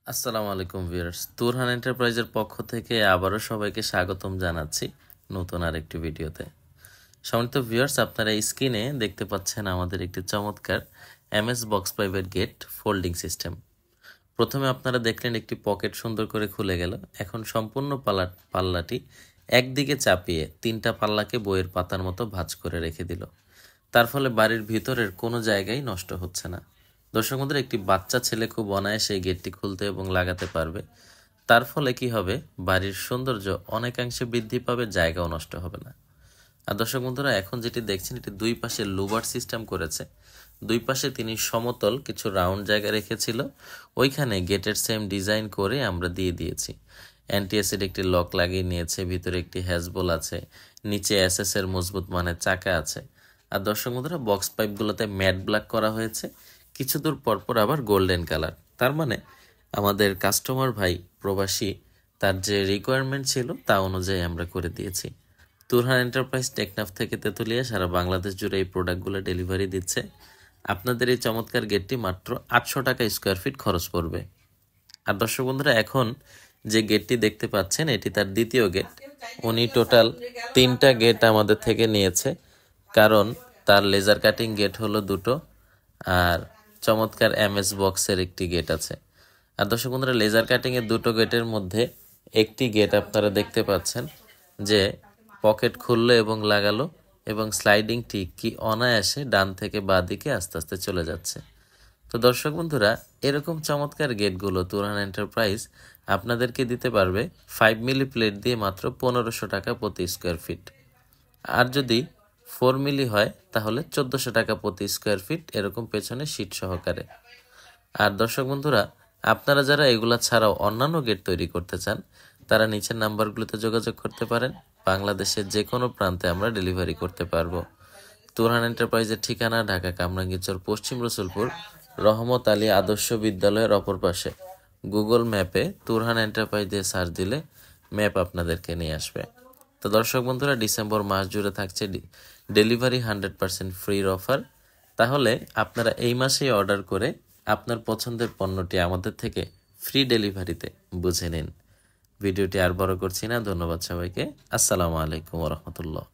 আসসালামু আলাইকুম ভিউয়ার্স, তুরহান এন্টারপ্রাইজের পক্ষ থেকে আবারও সবাইকে স্বাগতম জানাচ্ছি নতুন আরেকটি ভিডিওতে। সম্মানিত ভিউয়ার্স, আপনারা এই স্ক্রিনে দেখতে পাচ্ছেন আমাদের একটি চমৎকার এমএস বক্স পাইপের গেট ফোল্ডিং সিস্টেম। প্রথমে আপনারা দেখলেন একটি পকেট সুন্দর করে খুলে গেল। এখন সম্পূর্ণ পাল্লাটি একদিকে চাপিয়ে তিনটা পাল্লাকে বইয়ের পাতার মতো ভাঁজ করে রেখে দিল। তার ফলে বাড়ির ভিতরের কোনো জায়গায় নষ্ট হচ্ছে না। দর্শক বন্ধুরা, একটি বাচ্চা ছেলে খুব অনায়াসে সেই গেটটি খুলতে এবং লাগাতে পারবে। তার ফলে কি হবে, বাড়ির সৌন্দর্য অনেকাংশে বৃদ্ধি পাবে, জায়গাও নষ্ট হবে না। আর দর্শক বন্ধুরা, এখন যেটি দেখছেন এটি দুই পাশে লুবার সিস্টেম করেছে। দুই পাশে তিনি সমতল কিছু রাউন্ড জায়গা রেখেছিল, ওইখানে গেটের সেম ডিজাইন করে আমরা দিয়ে দিয়েছি। অ্যান্টি-অ্যাসিড একটি লক লাগিয়ে নিয়েছে, ভিতরে একটি হ্যাজবল আছে, নিচে এসএস এর মজবুত মানের চাকা আছে। আর দর্শক বন্ধুরা, বক্স পাইপগুলোতে ম্যাট ব্ল্যাক করা হয়েছে, কিছু দূর পরপর আবার গোল্ডেন কালার। তার মানে আমাদের কাস্টমার ভাই প্রবাসী, তার যে রিকোয়ারমেন্ট ছিল তা অনুযায়ী আমরা করে দিয়েছি। তুরহান এন্টারপ্রাইজ টেকনাফ থেকে তেঁতুলিয়া সারা বাংলাদেশ জুড়ে এই প্রোডাক্টগুলো ডেলিভারি দিচ্ছে। আপনাদের এই চমৎকার গেটটি মাত্র 800 টাকা স্কোয়ার ফিট খরচ পড়বে। আর দর্শক বন্ধুরা, এখন যে গেটটি দেখতে পাচ্ছেন এটি তার দ্বিতীয় গেট। উনি টোটাল 3টা গেট আমাদের থেকে নিয়েছে, কারণ তার লেজার কাটিং গেট হলো 2টো, আর চমৎকার এমএস বক্সের একটি গেট আছে। আর দর্শক বন্ধুরা, লেজার কাটিংয়ের 2টো গেটের মধ্যে একটি গেট আপনারা দেখতে পাচ্ছেন যে পকেট খুললো এবং লাগালো, এবং স্লাইডিংটি কি অনায়াসে ডান থেকে বাঁ দিকে আস্তে আস্তে চলে যাচ্ছে। তো দর্শক বন্ধুরা, এরকম চমৎকার গেটগুলো তুরহান এন্টারপ্রাইজ আপনাদেরকে দিতে পারবে 5 মিলি প্লেট দিয়ে মাত্র 1500 টাকা প্রতি স্কোয়ার ফিট। আর যদি 4 মিলি হয় তাহলে 1400 টাকা প্রতি স্কোয়ার ফিট, এরকম পেছনে শীট সহকারে। আর দর্শক বন্ধুরা, আপনারা যারা এগুলা ছাড়াও অন্যান্য গেট তৈরি করতে চান তারা নিচের নাম্বারগুলোতে যোগাযোগ করতে পারেন। বাংলাদেশের যে কোনো প্রান্তে আমরা ডেলিভারি করতে পারবো। তুরহান এন্টারপ্রাইজের ঠিকানা ঢাকা কামরাঙ্গীরচর পশ্চিম রসুলপুর রহমত আলী আদর্শ বিদ্যালয়ের অপর পাশে। গুগল ম্যাপে তুরহান এন্টারপ্রাইজ দিয়ে সার্চ দিলে ম্যাপ আপনাদেরকে নিয়ে আসবে। তো দর্শক বন্ধুরা, ডিসেম্বর মাস জুড়ে থাকছে ডেলিভারি 100% ফ্রির অফার। তাহলে আপনারা এই মাসেই অর্ডার করে আপনার পছন্দের পণ্যটি আমাদের থেকে ফ্রি ডেলিভারিতে বুঝে নিন। ভিডিওটি আর বড় করছি না, ধন্যবাদ সবাইকে। আসসালামু আলাইকুম ওয়া রাহমাতুল্লাহ।